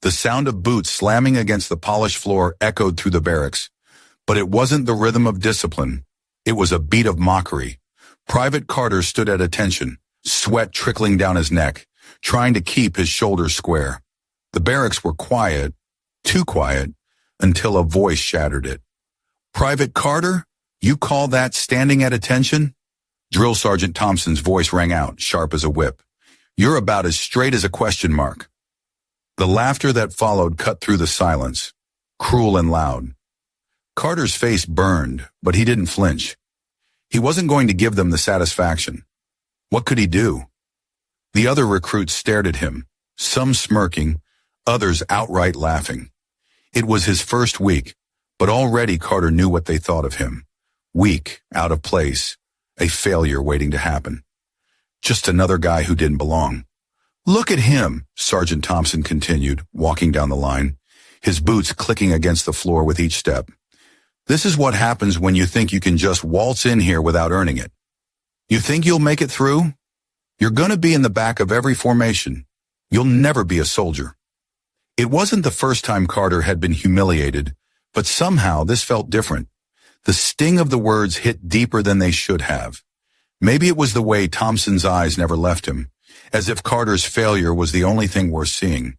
The sound of boots slamming against the polished floor echoed through the barracks. But it wasn't the rhythm of discipline. It was a beat of mockery. Private Carter stood at attention, sweat trickling down his neck, trying to keep his shoulders square. The barracks were quiet, too quiet, until a voice shattered it. "Private Carter, you call that standing at attention?" Drill Sergeant Thompson's voice rang out, sharp as a whip. "You're about as straight as a question mark." The laughter that followed cut through the silence, cruel and loud. Carter's face burned, but he didn't flinch. He wasn't going to give them the satisfaction. What could he do? The other recruits stared at him, some smirking, others outright laughing. It was his first week, but already Carter knew what they thought of him. Weak, out of place, a failure waiting to happen. Just another guy who didn't belong. "Look at him," Sergeant Thompson continued, walking down the line, his boots clicking against the floor with each step. "This is what happens when you think you can just waltz in here without earning it. You think you'll make it through? You're gonna be in the back of every formation. You'll never be a soldier." It wasn't the first time Carter had been humiliated, but somehow this felt different. The sting of the words hit deeper than they should have. Maybe it was the way Thompson's eyes never left him, as if Carter's failure was the only thing worth seeing.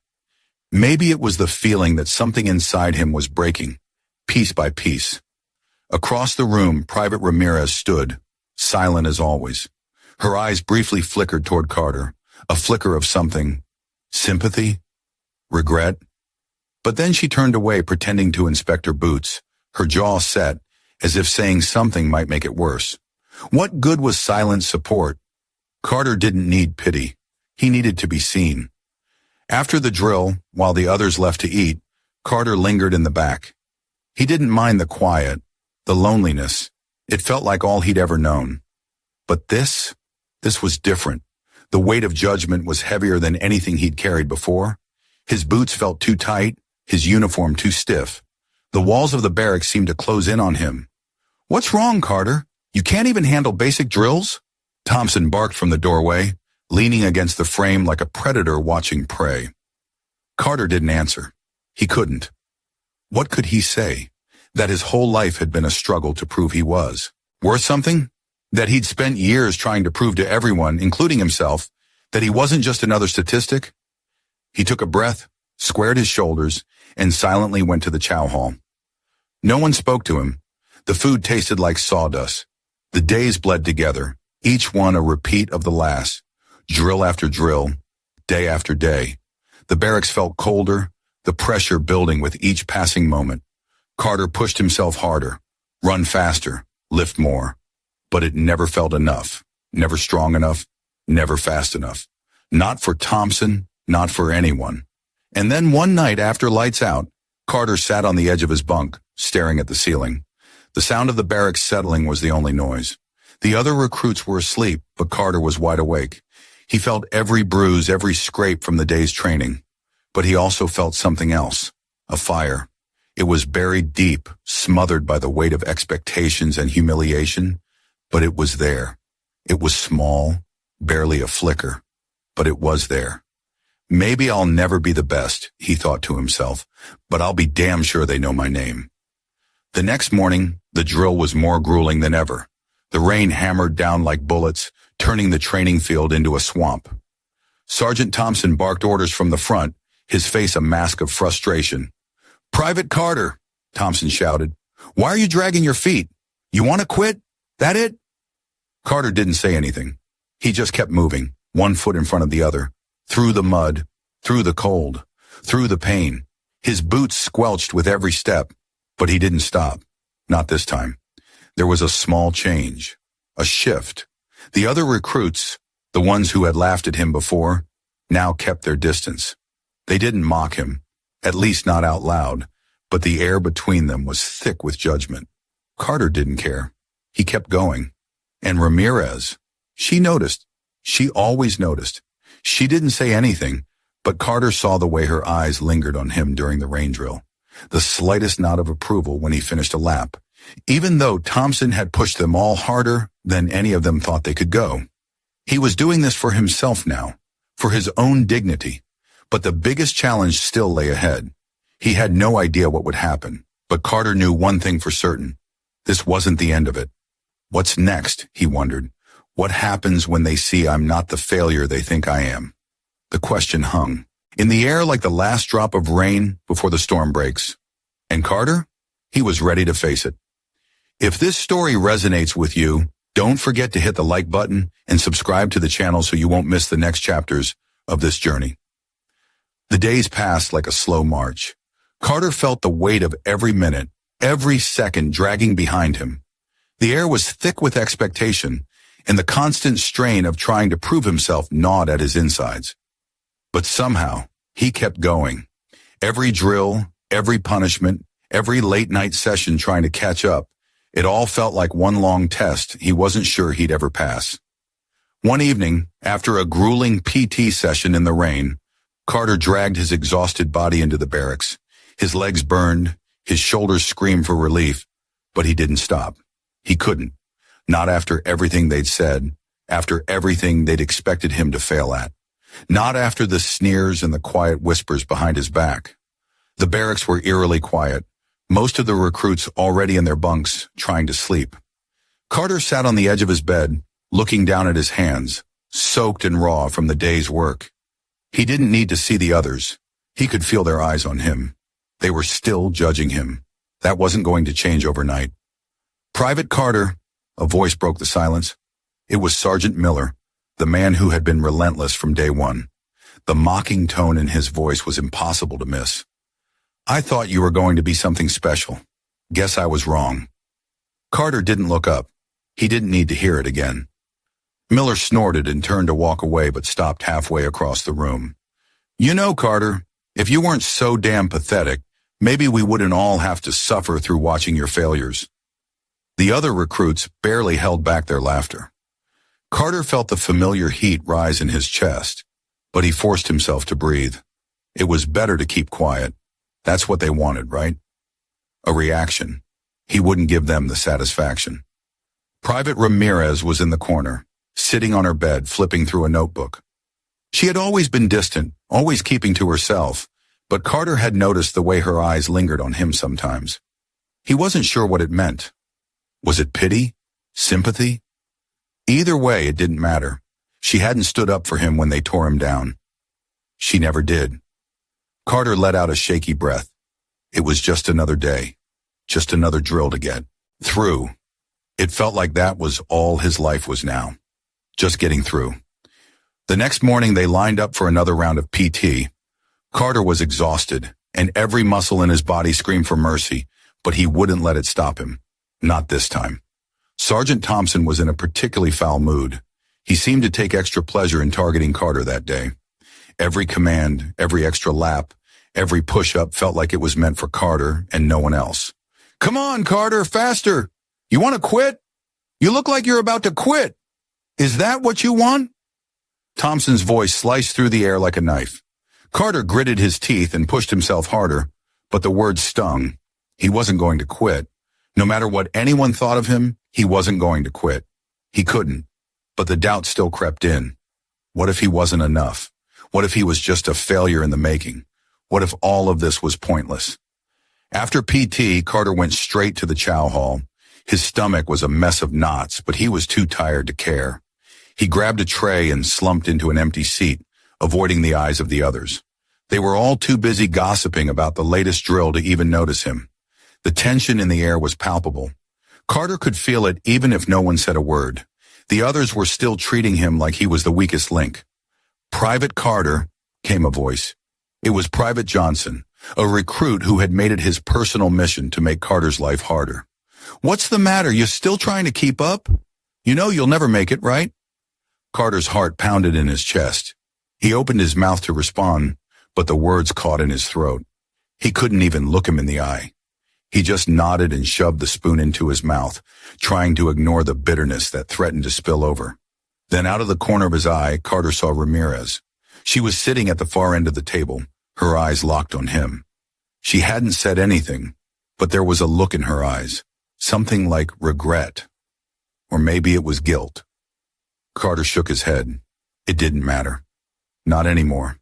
Maybe it was the feeling that something inside him was breaking, piece by piece. Across the room, Private Ramirez stood, silent as always. Her eyes briefly flickered toward Carter, a flicker of something. Sympathy? Regret? But then she turned away, pretending to inspect her boots, her jaw set, as if saying something might make it worse. What good was silent support? Carter didn't need pity. He needed to be seen. After the drill, while the others left to eat, Carter lingered in the back. He didn't mind the quiet, the loneliness. It felt like all he'd ever known. But this was different. The weight of judgment was heavier than anything he'd carried before. His boots felt too tight, his uniform too stiff. The walls of the barracks seemed to close in on him. "What's wrong, Carter? You can't even handle basic drills?" Thompson barked from the doorway, leaning against the frame like a predator watching prey. Carter didn't answer. He couldn't. What could he say? That his whole life had been a struggle to prove he was worth something? That he'd spent years trying to prove to everyone, including himself, that he wasn't just another statistic? He took a breath, squared his shoulders, and silently went to the chow hall. No one spoke to him. The food tasted like sawdust. The days bled together, each one a repeat of the last. Drill after drill, day after day. The barracks felt colder, the pressure building with each passing moment. Carter pushed himself harder, run faster, lift more. But it never felt enough, never strong enough, never fast enough. Not for Thompson, not for anyone. And then one night after lights out, Carter sat on the edge of his bunk, staring at the ceiling. The sound of the barracks settling was the only noise. The other recruits were asleep, but Carter was wide awake. He felt every bruise, every scrape from the day's training. But he also felt something else, a fire. It was buried deep, smothered by the weight of expectations and humiliation, but it was there. It was small, barely a flicker, but it was there. Maybe I'll never be the best, he thought to himself, but I'll be damn sure they know my name. The next morning, the drill was more grueling than ever. The rain hammered down like bullets, turning the training field into a swamp. Sergeant Thompson barked orders from the front, his face a mask of frustration. "Private Carter," Thompson shouted, "why are you dragging your feet? You want to quit? That it?" Carter didn't say anything. He just kept moving, one foot in front of the other, through the mud, through the cold, through the pain. His boots squelched with every step, but he didn't stop. Not this time. There was a small change, a shift. The other recruits, the ones who had laughed at him before, now kept their distance. They didn't mock him, at least not out loud, but the air between them was thick with judgment. Carter didn't care. He kept going. And Ramirez, she noticed. She always noticed. She didn't say anything, but Carter saw the way her eyes lingered on him during the rain drill, the slightest nod of approval when he finished a lap, even though Thompson had pushed them all harder than any of them thought they could go. He was doing this for himself now, for his own dignity. But the biggest challenge still lay ahead. He had no idea what would happen, but Carter knew one thing for certain. This wasn't the end of it. What's next, he wondered. What happens when they see I'm not the failure they think I am? The question hung in the air like the last drop of rain before the storm breaks. And Carter? He was ready to face it. If this story resonates with you, don't forget to hit the like button and subscribe to the channel so you won't miss the next chapters of this journey. The days passed like a slow march. Carter felt the weight of every minute, every second dragging behind him. The air was thick with expectation, and the constant strain of trying to prove himself gnawed at his insides. But somehow, he kept going. Every drill, every punishment, every late-night session trying to catch up, it all felt like one long test he wasn't sure he'd ever pass. One evening, after a grueling PT session in the rain, Carter dragged his exhausted body into the barracks. His legs burned, his shoulders screamed for relief, but he didn't stop. He couldn't. Not after everything they'd said, after everything they'd expected him to fail at. Not after the sneers and the quiet whispers behind his back. The barracks were eerily quiet, most of the recruits already in their bunks, trying to sleep. Carter sat on the edge of his bed, looking down at his hands, soaked and raw from the day's work. He didn't need to see the others. He could feel their eyes on him. They were still judging him. That wasn't going to change overnight. "Private Carter," a voice broke the silence. It was Sergeant Miller, the man who had been relentless from day one. The mocking tone in his voice was impossible to miss. "I thought you were going to be something special. Guess I was wrong." Carter didn't look up. He didn't need to hear it again. Miller snorted and turned to walk away but stopped halfway across the room. "You know, Carter, if you weren't so damn pathetic, maybe we wouldn't all have to suffer through watching your failures." The other recruits barely held back their laughter. Carter felt the familiar heat rise in his chest, but he forced himself to breathe. It was better to keep quiet. That's what they wanted, right? A reaction. He wouldn't give them the satisfaction. Private Ramirez was in the corner, sitting on her bed, flipping through a notebook. She had always been distant, always keeping to herself, but Carter had noticed the way her eyes lingered on him sometimes. He wasn't sure what it meant. Was it pity? Sympathy? Either way, it didn't matter. She hadn't stood up for him when they tore him down. She never did. Carter let out a shaky breath. It was just another day. Just another drill to get through. It felt like that was all his life was now. Just getting through. The next morning, they lined up for another round of PT. Carter was exhausted, and every muscle in his body screamed for mercy, but he wouldn't let it stop him. Not this time. Sergeant Thompson was in a particularly foul mood. He seemed to take extra pleasure in targeting Carter that day. Every command, every extra lap, every push-up felt like it was meant for Carter and no one else. "Come on, Carter, faster! You want to quit? You look like you're about to quit. Is that what you want?" Thompson's voice sliced through the air like a knife. Carter gritted his teeth and pushed himself harder, but the words stung. He wasn't going to quit. No matter what anyone thought of him, he wasn't going to quit. He couldn't. But the doubt still crept in. What if he wasn't enough? What if he was just a failure in the making? What if all of this was pointless? After PT, Carter went straight to the chow hall. His stomach was a mess of knots, but he was too tired to care. He grabbed a tray and slumped into an empty seat, avoiding the eyes of the others. They were all too busy gossiping about the latest drill to even notice him. The tension in the air was palpable. Carter could feel it even if no one said a word. The others were still treating him like he was the weakest link. "Private Carter," came a voice. It was Private Johnson, a recruit who had made it his personal mission to make Carter's life harder. "What's the matter? You still trying to keep up? You know you'll never make it, right?" Carter's heart pounded in his chest. He opened his mouth to respond, but the words caught in his throat. He couldn't even look him in the eye. He just nodded and shoved the spoon into his mouth, trying to ignore the bitterness that threatened to spill over. Then out of the corner of his eye, Carter saw Ramirez. She was sitting at the far end of the table, her eyes locked on him. She hadn't said anything, but there was a look in her eyes, something like regret. Or maybe it was guilt. Carter shook his head. It didn't matter. Not anymore.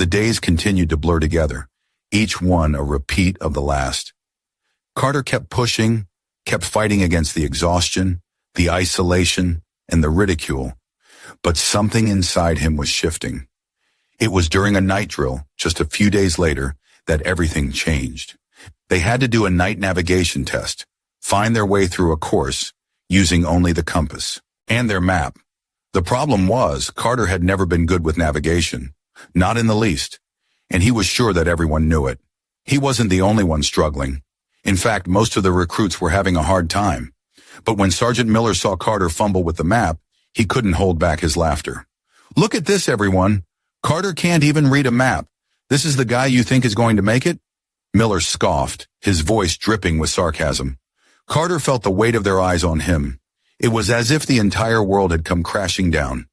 The days continued to blur together, each one a repeat of the last. Carter kept pushing, kept fighting against the exhaustion, the isolation, and the ridicule. But something inside him was shifting. It was during a night drill, just a few days later, that everything changed. They had to do a night navigation test, find their way through a course, using only the compass and their map. The problem was, Carter had never been good with navigation, not in the least, and he was sure that everyone knew it. He wasn't the only one struggling. In fact, most of the recruits were having a hard time. But when Sergeant Miller saw Carter fumble with the map, he couldn't hold back his laughter. "Look at this, everyone. Carter can't even read a map. This is the guy you think is going to make it?" Miller scoffed, his voice dripping with sarcasm. Carter felt the weight of their eyes on him. It was as if the entire world had come crashing down.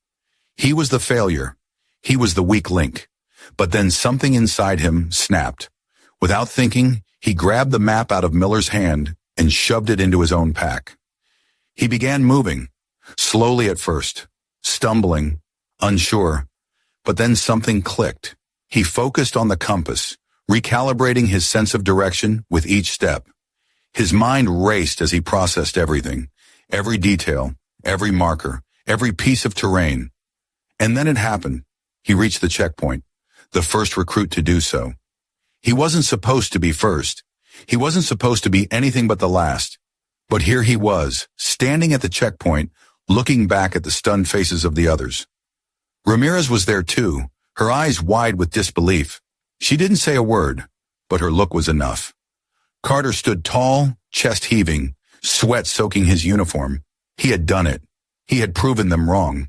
He was the failure. He was the weak link. But then something inside him snapped. Without thinking, he grabbed the map out of Miller's hand and shoved it into his own pack. He began moving, slowly at first, stumbling, unsure. But then something clicked. He focused on the compass, recalibrating his sense of direction with each step. His mind raced as he processed everything, every detail, every marker, every piece of terrain. And then it happened. He reached the checkpoint, the first recruit to do so. He wasn't supposed to be first. He wasn't supposed to be anything but the last. But here he was, standing at the checkpoint, looking back at the stunned faces of the others. Ramirez was there too, her eyes wide with disbelief. She didn't say a word, but her look was enough. Carter stood tall, chest heaving, sweat soaking his uniform. He had done it. He had proven them wrong.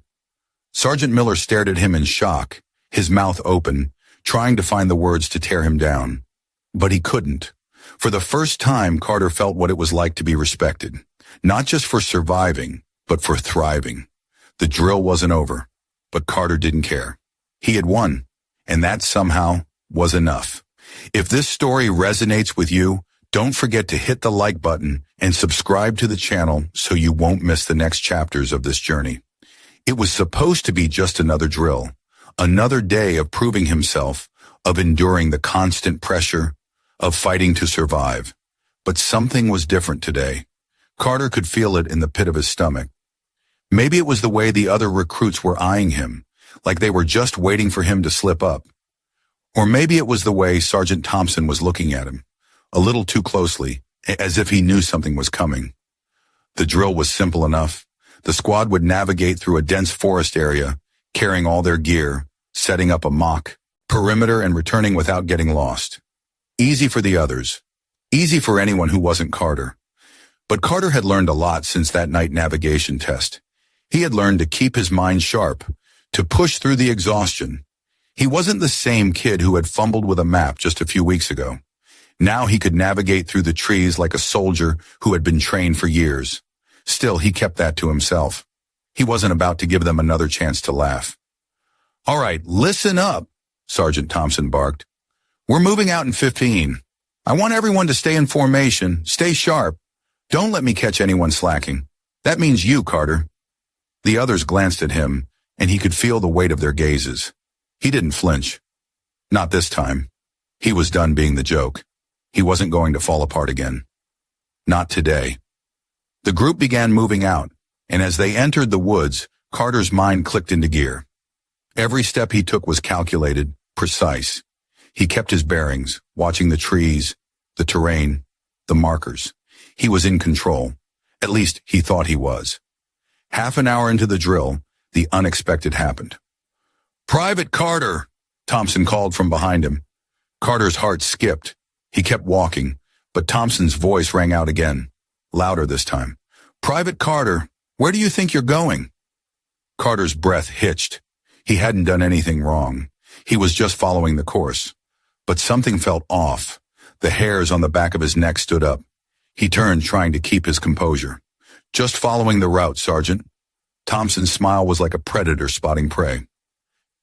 Sergeant Miller stared at him in shock, his mouth open, trying to find the words to tear him down. But he couldn't. For the first time, Carter felt what it was like to be respected, not just for surviving, but for thriving. The drill wasn't over, but Carter didn't care. He had won, and that somehow was enough. If this story resonates with you, don't forget to hit the like button and subscribe to the channel so you won't miss the next chapters of this journey. It was supposed to be just another drill, another day of proving himself, of enduring the constant pressure, of fighting to survive. But something was different today. Carter could feel it in the pit of his stomach. Maybe it was the way the other recruits were eyeing him, like they were just waiting for him to slip up. Or maybe it was the way Sergeant Thompson was looking at him, a little too closely, as if he knew something was coming. The drill was simple enough. The squad would navigate through a dense forest area, carrying all their gear, setting up a mock perimeter and returning without getting lost. Easy for the others. Easy for anyone who wasn't Carter. But Carter had learned a lot since that night navigation test. He had learned to keep his mind sharp, to push through the exhaustion. He wasn't the same kid who had fumbled with a map just a few weeks ago. Now he could navigate through the trees like a soldier who had been trained for years. Still, he kept that to himself. He wasn't about to give them another chance to laugh. "All right, listen up," Sergeant Thompson barked. "We're moving out in 15. I want everyone to stay in formation, stay sharp. Don't let me catch anyone slacking. That means you, Carter." The others glanced at him, and he could feel the weight of their gazes. He didn't flinch. Not this time. He was done being the joke. He wasn't going to fall apart again. Not today. The group began moving out, and as they entered the woods, Carter's mind clicked into gear. Every step he took was calculated, precise. He kept his bearings, watching the trees, the terrain, the markers. He was in control. At least he thought he was. Half an hour into the drill, the unexpected happened. "Private Carter," Thompson called from behind him. Carter's heart skipped. He kept walking, but Thompson's voice rang out again, louder this time. "Private Carter, where do you think you're going?" Carter's breath hitched. He hadn't done anything wrong. He was just following the course. But something felt off. The hairs on the back of his neck stood up. He turned, trying to keep his composure. "Just following the route, Sergeant." Thompson's smile was like a predator spotting prey.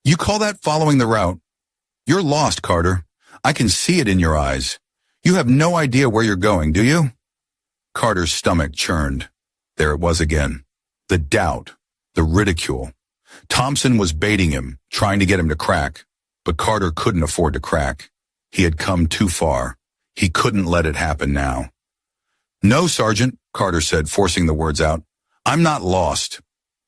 "You call that following the route? You're lost, Carter. I can see it in your eyes. You have no idea where you're going, do you?" Carter's stomach churned. There it was again. The doubt, the ridicule. Thompson was baiting him, trying to get him to crack. But Carter couldn't afford to crack. He had come too far. He couldn't let it happen now. "No, Sergeant," Carter said, forcing the words out. "I'm not lost."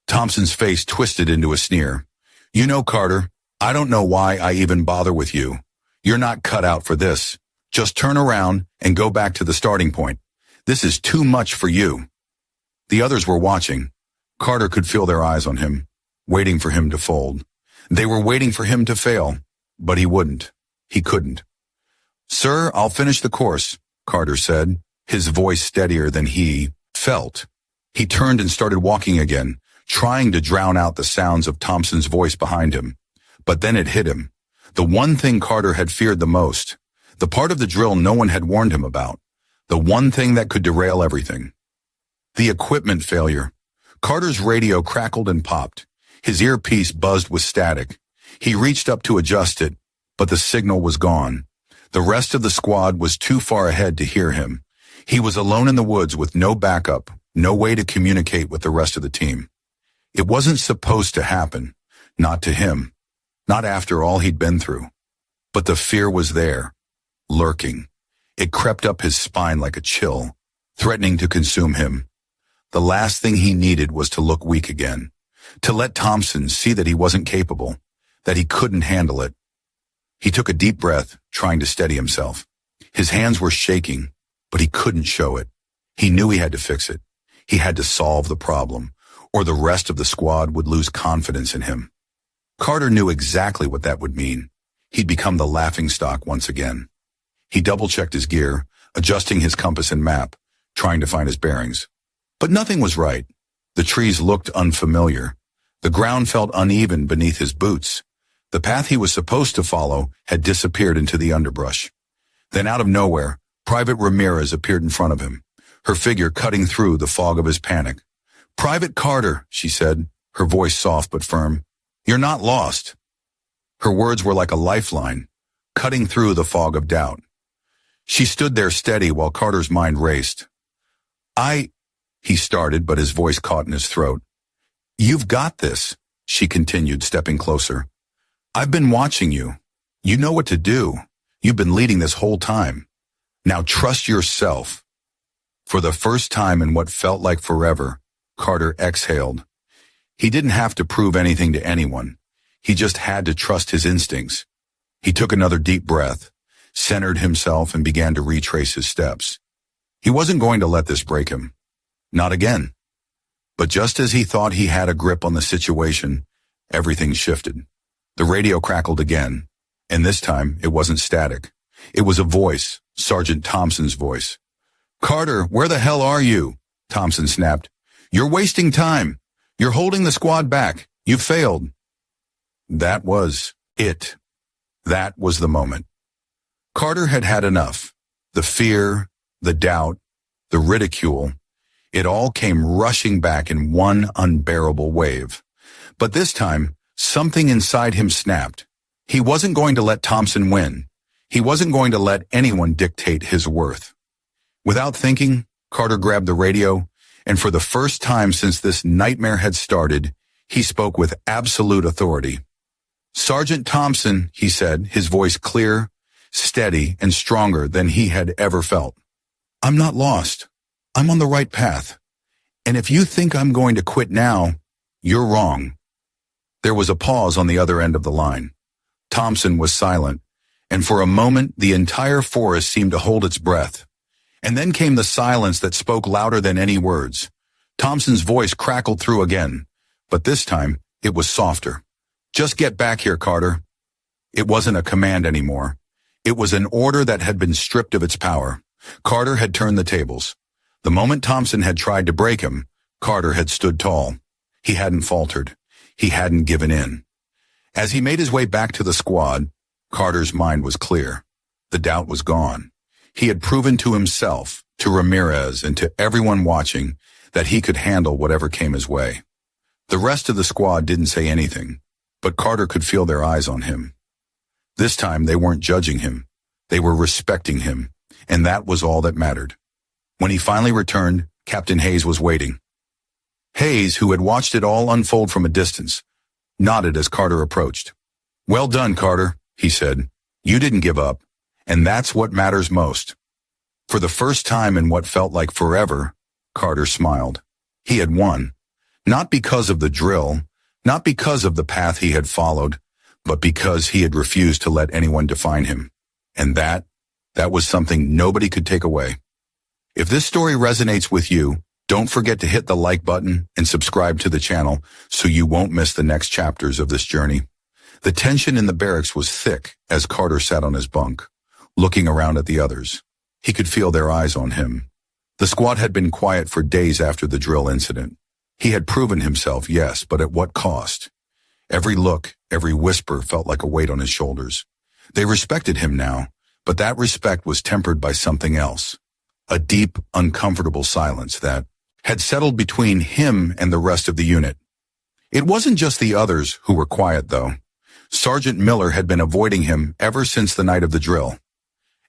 Thompson's face twisted into a sneer. "You know, Carter, I don't know why I even bother with you. You're not cut out for this. Just turn around and go back to the starting point. This is too much for you." The others were watching. Carter could feel their eyes on him, waiting for him to fold. They were waiting for him to fail, but he wouldn't. He couldn't. "Sir, I'll finish the course," Carter said, his voice steadier than he felt. He turned and started walking again, trying to drown out the sounds of Thompson's voice behind him. But then it hit him. The one thing Carter had feared the most. The part of the drill no one had warned him about. The one thing that could derail everything. The equipment failure. Carter's radio crackled and popped. His earpiece buzzed with static. He reached up to adjust it, but the signal was gone. The rest of the squad was too far ahead to hear him. He was alone in the woods with no backup, no way to communicate with the rest of the team. It wasn't supposed to happen. Not to him. Not after all he'd been through. But the fear was there, lurking. It crept up his spine like a chill, threatening to consume him. The last thing he needed was to look weak again, to let Thompson see that he wasn't capable, that he couldn't handle it. He took a deep breath, trying to steady himself. His hands were shaking, but he couldn't show it. He knew he had to fix it. He had to solve the problem, or the rest of the squad would lose confidence in him. Carter knew exactly what that would mean. He'd become the laughingstock once again. He double-checked his gear, adjusting his compass and map, trying to find his bearings. But nothing was right. The trees looked unfamiliar. The ground felt uneven beneath his boots. The path he was supposed to follow had disappeared into the underbrush. Then out of nowhere, Private Ramirez appeared in front of him, her figure cutting through the fog of his panic. "Private Carter," she said, her voice soft but firm. "You're not lost." Her words were like a lifeline, cutting through the fog of doubt. She stood there steady while Carter's mind raced. He started, but his voice caught in his throat. "You've got this," she continued, stepping closer. "I've been watching you. You know what to do. You've been leading this whole time. Now trust yourself." For the first time in what felt like forever, Carter exhaled. He didn't have to prove anything to anyone. He just had to trust his instincts. He took another deep breath, centered himself, and began to retrace his steps. He wasn't going to let this break him. Not again. But just as he thought he had a grip on the situation, everything shifted. The radio crackled again, and this time it wasn't static. It was a voice, Sergeant Thompson's voice. "Carter, where the hell are you?" Thompson snapped. "You're wasting time. You're holding the squad back. You failed." That was it. That was the moment. Carter had had enough. The fear, the doubt, the ridicule. It all came rushing back in one unbearable wave. But this time, something inside him snapped. He wasn't going to let Thompson win. He wasn't going to let anyone dictate his worth. Without thinking, Carter grabbed the radio, and for the first time since this nightmare had started, he spoke with absolute authority. "Sergeant Thompson," he said, his voice clear, steady, and stronger than he had ever felt. "I'm not lost. I'm on the right path. And if you think I'm going to quit now, you're wrong." There was a pause on the other end of the line. Thompson was silent, and for a moment the entire forest seemed to hold its breath. And then came the silence that spoke louder than any words. Thompson's voice crackled through again, but this time it was softer. "Just get back here, Carter." It wasn't a command anymore. It was an order that had been stripped of its power. Carter had turned the tables. The moment Thompson had tried to break him, Carter had stood tall. He hadn't faltered. He hadn't given in. As he made his way back to the squad, Carter's mind was clear. The doubt was gone. He had proven to himself, to Ramirez, and to everyone watching that he could handle whatever came his way. The rest of the squad didn't say anything, but Carter could feel their eyes on him. This time they weren't judging him. They were respecting him, and that was all that mattered. When he finally returned, Captain Hayes was waiting. Hayes, who had watched it all unfold from a distance, nodded as Carter approached. "Well done, Carter," he said. You didn't give up, and that's what matters most. For the first time in what felt like forever, Carter smiled. He had won. Not because of the drill, not because of the path he had followed, but because he had refused to let anyone define him. And that was something nobody could take away. If this story resonates with you, don't forget to hit the like button and subscribe to the channel so you won't miss the next chapters of this journey. The tension in the barracks was thick as Carter sat on his bunk, looking around at the others. He could feel their eyes on him. The squad had been quiet for days after the drill incident. He had proven himself, yes, but at what cost? Every look, every whisper felt like a weight on his shoulders. They respected him now, but that respect was tempered by something else. A deep, uncomfortable silence that had settled between him and the rest of the unit. It wasn't just the others who were quiet, though. Sergeant Miller had been avoiding him ever since the night of the drill.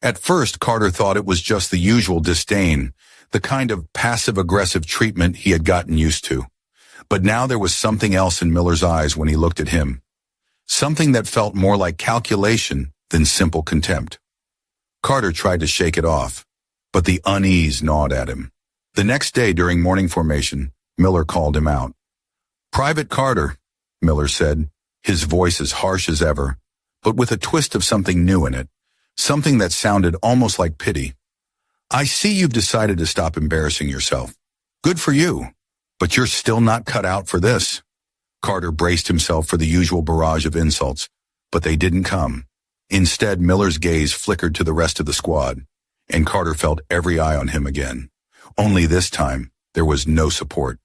At first, Carter thought it was just the usual disdain, the kind of passive-aggressive treatment he had gotten used to. But now there was something else in Miller's eyes when he looked at him. Something that felt more like calculation than simple contempt. Carter tried to shake it off, but the unease gnawed at him. The next day during morning formation, Miller called him out. "Private Carter," Miller said, his voice as harsh as ever, but with a twist of something new in it, something that sounded almost like pity. "I see you've decided to stop embarrassing yourself. Good for you, but you're still not cut out for this." Carter braced himself for the usual barrage of insults, but they didn't come. Instead, Miller's gaze flickered to the rest of the squad, and Carter felt every eye on him again. Only this time, there was no support.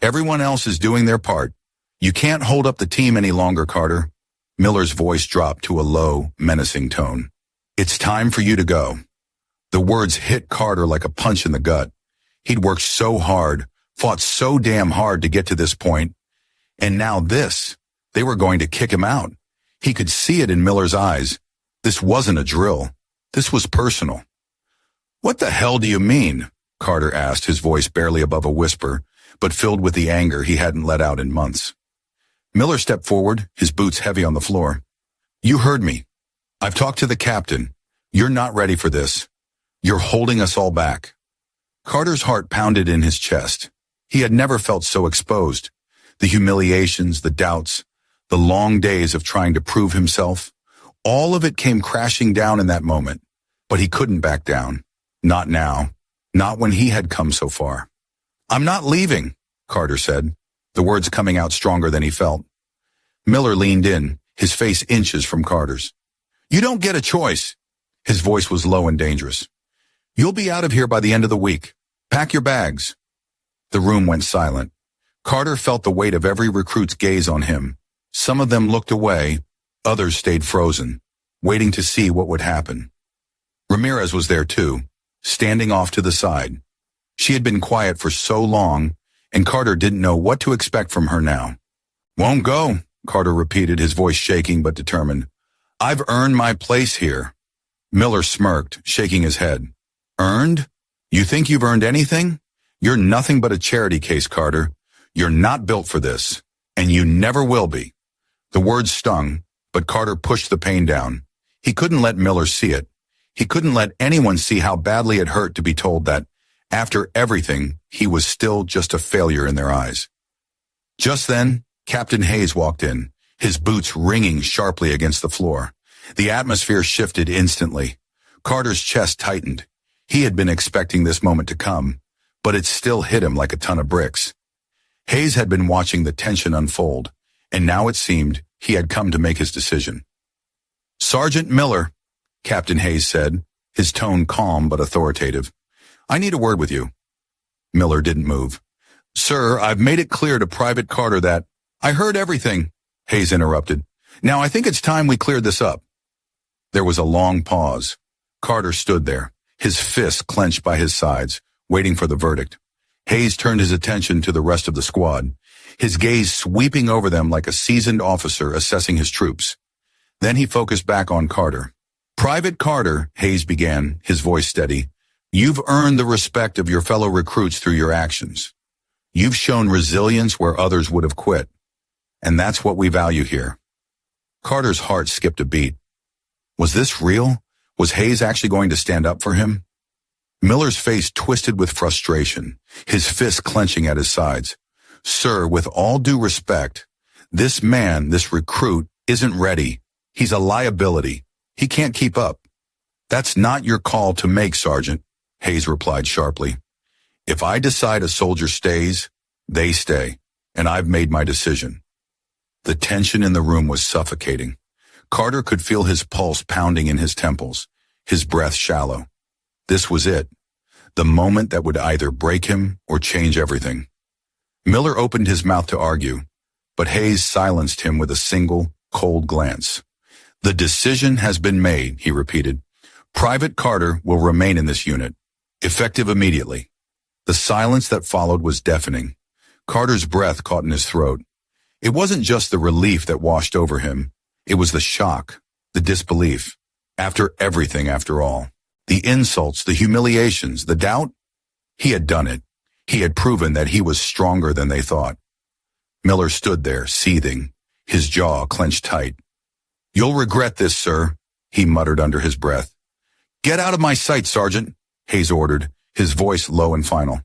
"Everyone else is doing their part. You can't hold up the team any longer, Carter." Miller's voice dropped to a low, menacing tone. "It's time for you to go." The words hit Carter like a punch in the gut. He'd worked so hard, fought so damn hard to get to this point, and now this. They were going to kick him out. He could see it in Miller's eyes. This wasn't a drill. This was personal. "What the hell do you mean?" Carter asked, his voice barely above a whisper, but filled with the anger he hadn't let out in months. Miller stepped forward, his boots heavy on the floor. "You heard me. I've talked to the captain. You're not ready for this. You're holding us all back." Carter's heart pounded in his chest. He had never felt so exposed. The humiliations, the doubts, the long days of trying to prove himself, all of it came crashing down in that moment. But he couldn't back down. Not now. Not when he had come so far. "I'm not leaving," Carter said, the words coming out stronger than he felt. Miller leaned in, his face inches from Carter's. "You don't get a choice." His voice was low and dangerous. "You'll be out of here by the end of the week. Pack your bags." The room went silent. Carter felt the weight of every recruit's gaze on him. Some of them looked away, others stayed frozen, waiting to see what would happen. Ramirez was there too, standing off to the side. She had been quiet for so long, and Carter didn't know what to expect from her now. "Won't go," Carter repeated, his voice shaking but determined. "I've earned my place here." Miller smirked, shaking his head. "Earned? You think you've earned anything? You're nothing but a charity case, Carter. You're not built for this, and you never will be." The words stung, but Carter pushed the pain down. He couldn't let Miller see it. He couldn't let anyone see how badly it hurt to be told that, after everything, he was still just a failure in their eyes. Just then, Captain Hayes walked in, his boots ringing sharply against the floor. The atmosphere shifted instantly. Carter's chest tightened. He had been expecting this moment to come, but it still hit him like a ton of bricks. Hayes had been watching the tension unfold, and now it seemed he had come to make his decision. "Sergeant Miller," Captain Hayes said, his tone calm but authoritative. "I need a word with you." Miller didn't move. "Sir, I've made it clear to Private Carter that—" "I heard everything," Hayes interrupted. "Now I think it's time we cleared this up." There was a long pause. Carter stood there, his fists clenched by his sides, waiting for the verdict. Hayes turned his attention to the rest of the squad, his gaze sweeping over them like a seasoned officer assessing his troops. Then he focused back on Carter. "Private Carter," Hayes began, his voice steady, "you've earned the respect of your fellow recruits through your actions. You've shown resilience where others would have quit. And that's what we value here." Carter's heart skipped a beat. Was this real? Was Hayes actually going to stand up for him? Miller's face twisted with frustration, his fists clenching at his sides. Sir, with all due respect, this man, this recruit, isn't ready. He's a liability. He can't keep up. That's not your call to make, Sergeant, Hayes replied sharply. If I decide a soldier stays, they stay, and I've made my decision. The tension in the room was suffocating. Carter could feel his pulse pounding in his temples, his breath shallow. This was it, the moment that would either break him or change everything. Miller opened his mouth to argue, but Hayes silenced him with a single, cold glance. The decision has been made, he repeated. Private Carter will remain in this unit, effective immediately. The silence that followed was deafening. Carter's breath caught in his throat. It wasn't just the relief that washed over him. It was the shock, the disbelief. After everything, after all. The insults, the humiliations, the doubt. He had done it. He had proven that he was stronger than they thought. Miller stood there, seething, his jaw clenched tight. You'll regret this, sir, he muttered under his breath. Get out of my sight, Sergeant, Hayes ordered, his voice low and final.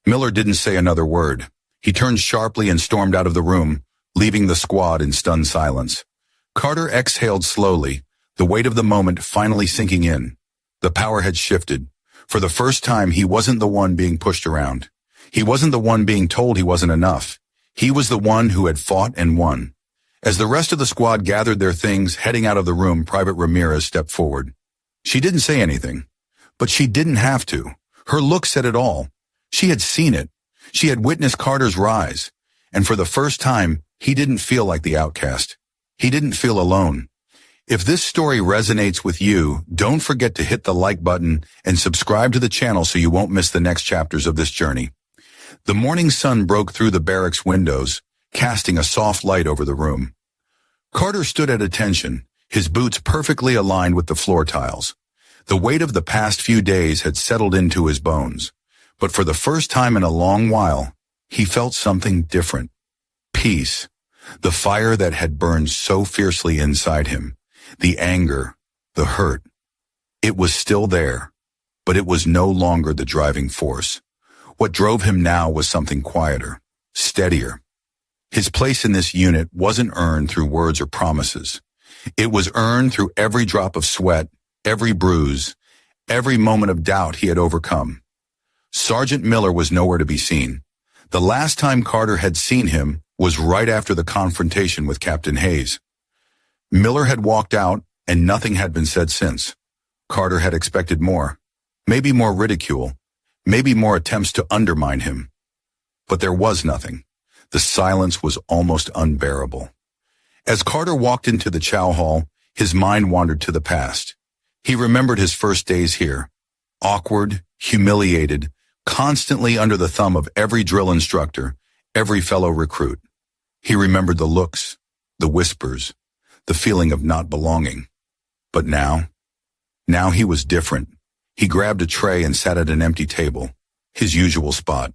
Miller didn't say another word. He turned sharply and stormed out of the room, leaving the squad in stunned silence. Carter exhaled slowly, the weight of the moment finally sinking in. The power had shifted. For the first time, he wasn't the one being pushed around. He wasn't the one being told he wasn't enough. He was the one who had fought and won. As the rest of the squad gathered their things, heading out of the room, Private Ramirez stepped forward. She didn't say anything, but she didn't have to. Her look said it all. She had seen it. She had witnessed Carter's rise, and for the first time, he didn't feel like the outcast. He didn't feel alone. If this story resonates with you, don't forget to hit the like button and subscribe to the channel so you won't miss the next chapters of this journey. The morning sun broke through the barracks windows, casting a soft light over the room. Carter stood at attention, his boots perfectly aligned with the floor tiles. The weight of the past few days had settled into his bones, but for the first time in a long while, he felt something different. Peace. The fire that had burned so fiercely inside him. The anger, the hurt. It was still there, but it was no longer the driving force. What drove him now was something quieter, steadier. His place in this unit wasn't earned through words or promises. It was earned through every drop of sweat, every bruise, every moment of doubt he had overcome. Sergeant Miller was nowhere to be seen. The last time Carter had seen him was right after the confrontation with Captain Hayes. Miller had walked out, and nothing had been said since. Carter had expected more. Maybe more ridicule. Maybe more attempts to undermine him. But there was nothing. The silence was almost unbearable. As Carter walked into the chow hall, his mind wandered to the past. He remembered his first days here. Awkward, humiliated, constantly under the thumb of every drill instructor, every fellow recruit. He remembered the looks, the whispers, the feeling of not belonging. But now he was different. He grabbed a tray and sat at an empty table, his usual spot.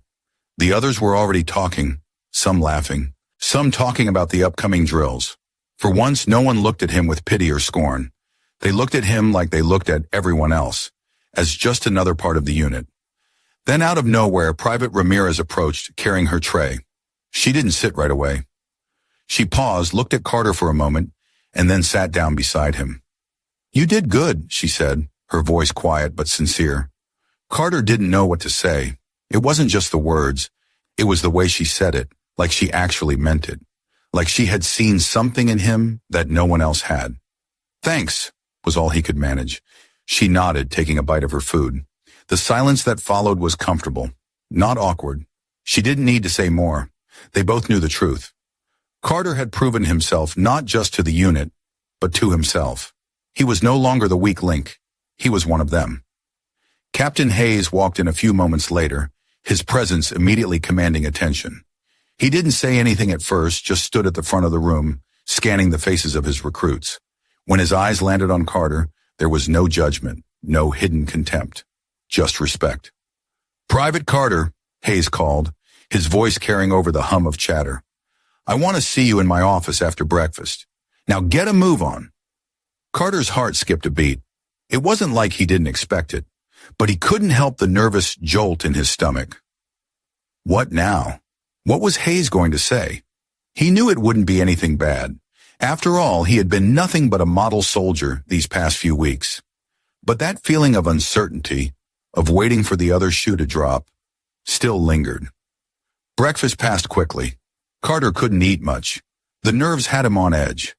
The others were already talking, some laughing, some talking about the upcoming drills. For once, no one looked at him with pity or scorn. They looked at him like they looked at everyone else, as just another part of the unit. Then out of nowhere, Private Ramirez approached, carrying her tray. She didn't sit right away. She paused, looked at Carter for a moment, and then sat down beside him. You did good, she said, her voice quiet but sincere. Carter didn't know what to say. It wasn't just the words. It was the way she said it, like she actually meant it, like she had seen something in him that no one else had. Thanks, was all he could manage. She nodded, taking a bite of her food. The silence that followed was comfortable, not awkward. She didn't need to say more. They both knew the truth. Carter had proven himself not just to the unit, but to himself. He was no longer the weak link. He was one of them. Captain Hayes walked in a few moments later, his presence immediately commanding attention. He didn't say anything at first, just stood at the front of the room, scanning the faces of his recruits. When his eyes landed on Carter, there was no judgment, no hidden contempt, just respect. Private Carter, Hayes called, his voice carrying over the hum of chatter. I want to see you in my office after breakfast. Now get a move on." Carter's heart skipped a beat. It wasn't like he didn't expect it, but he couldn't help the nervous jolt in his stomach. What now? What was Hayes going to say? He knew it wouldn't be anything bad. After all, he had been nothing but a model soldier these past few weeks. But that feeling of uncertainty, of waiting for the other shoe to drop, still lingered. Breakfast passed quickly. Carter couldn't eat much. The nerves had him on edge.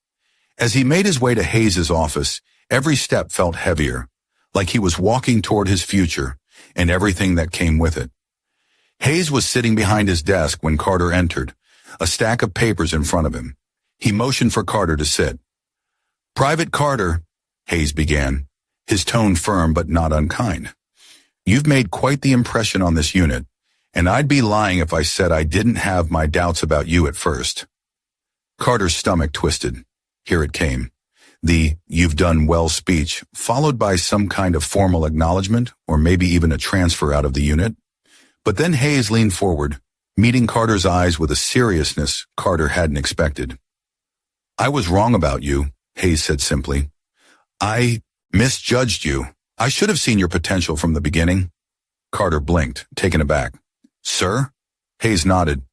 As he made his way to Hayes's office, every step felt heavier, like he was walking toward his future and everything that came with it. Hayes was sitting behind his desk when Carter entered, a stack of papers in front of him. He motioned for Carter to sit. "Private Carter," Hayes began, his tone firm but not unkind. "You've made quite the impression on this unit, and I'd be lying if I said I didn't have my doubts about you at first." Carter's stomach twisted. Here it came. The "you've done well" speech, followed by some kind of formal acknowledgement or maybe even a transfer out of the unit. But then Hayes leaned forward, meeting Carter's eyes with a seriousness Carter hadn't expected. "I was wrong about you," Hayes said simply. "I misjudged you. I should have seen your potential from the beginning." Carter blinked, taken aback. "Sir?" Hayes nodded.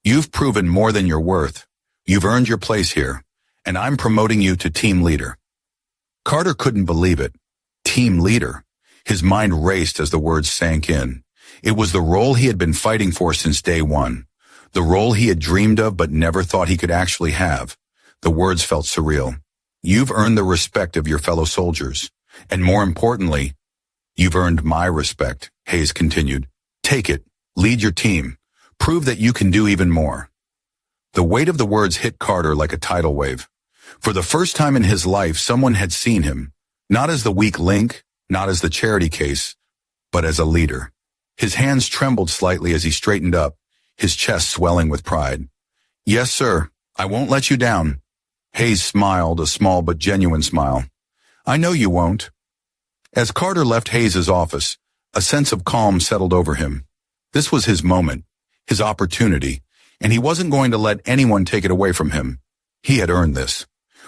"You've proven more than you're worth. You've earned your place here, and I'm promoting you to team leader." Carter couldn't believe it. Team leader. His mind raced as the words sank in. It was the role he had been fighting for since day one, the role he had dreamed of but never thought he could actually have. The words felt surreal. "You've earned the respect of your fellow soldiers, and more importantly, you've earned my respect," Hayes continued. "Take it, lead your team, prove that you can do even more." The weight of the words hit Carter like a tidal wave. For the first time in his life, someone had seen him, not as the weak link, not as the charity case, but as a leader. His hands trembled slightly as he straightened up, his chest swelling with pride. "Yes, sir. I won't let you down." Hayes smiled, a small but genuine smile. "I know you won't." As Carter left Hayes's office, a sense of calm settled over him. This was his moment, his opportunity, and he wasn't going to let anyone take it away from him. He had earned this.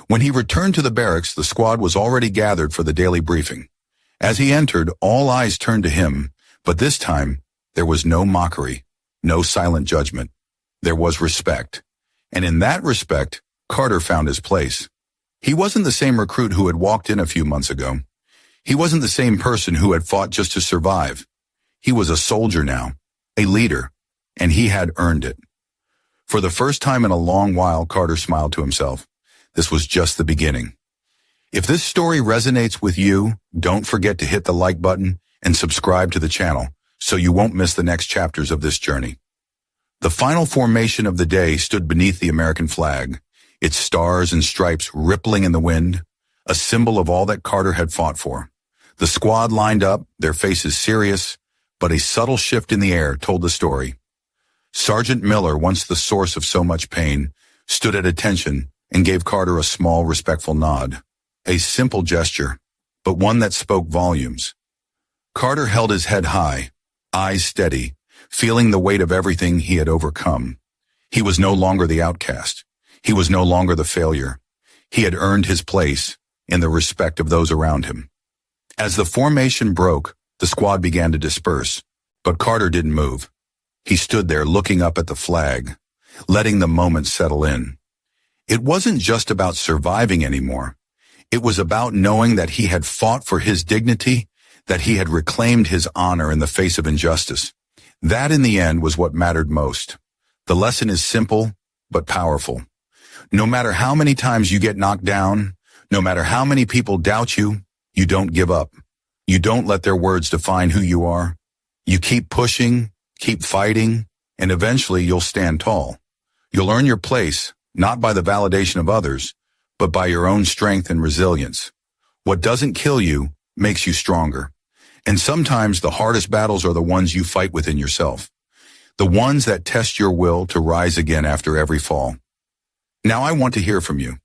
When he returned to the barracks, the squad was already gathered for the daily briefing. As he entered, all eyes turned to him, but this time, there was no mockery, no silent judgment. There was respect. And in that respect, Carter found his place. He wasn't the same recruit who had walked in a few months ago. He wasn't the same person who had fought just to survive. He was a soldier now, a leader, and he had earned it. For the first time in a long while, Carter smiled to himself. This was just the beginning. If this story resonates with you, don't forget to hit the like button and subscribe to the channel so you won't miss the next chapters of this journey. The final formation of the day stood beneath the American flag, its stars and stripes rippling in the wind, a symbol of all that Carter had fought for. The squad lined up, their faces serious, but a subtle shift in the air told the story. Sergeant Miller, once the source of so much pain, stood at attention and gave Carter a small, respectful nod. A simple gesture, but one that spoke volumes. Carter held his head high, eyes steady, feeling the weight of everything he had overcome. He was no longer the outcast. He was no longer the failure. He had earned his place in the respect of those around him. As the formation broke, the squad began to disperse, but Carter didn't move. He stood there looking up at the flag, letting the moment settle in. It wasn't just about surviving anymore. It was about knowing that he had fought for his dignity, that he had reclaimed his honor in the face of injustice. That, in the end, was what mattered most. The lesson is simple, but powerful. No matter how many times you get knocked down, no matter how many people doubt you, you don't give up. You don't let their words define who you are. You keep pushing, keep fighting, and eventually you'll stand tall. You'll earn your place, not by the validation of others, but by your own strength and resilience. What doesn't kill you makes you stronger. And sometimes the hardest battles are the ones you fight within yourself, the ones that test your will to rise again after every fall. Now I want to hear from you.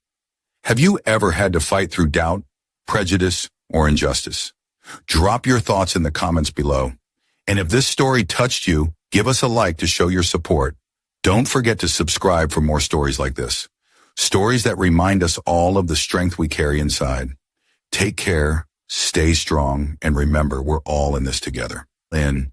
Have you ever had to fight through doubt, prejudice, or injustice? Drop your thoughts in the comments below. And if this story touched you, give us a like to show your support. Don't forget to subscribe for more stories like this. Stories that remind us all of the strength we carry inside. Take care, stay strong, and remember we're all in this together. And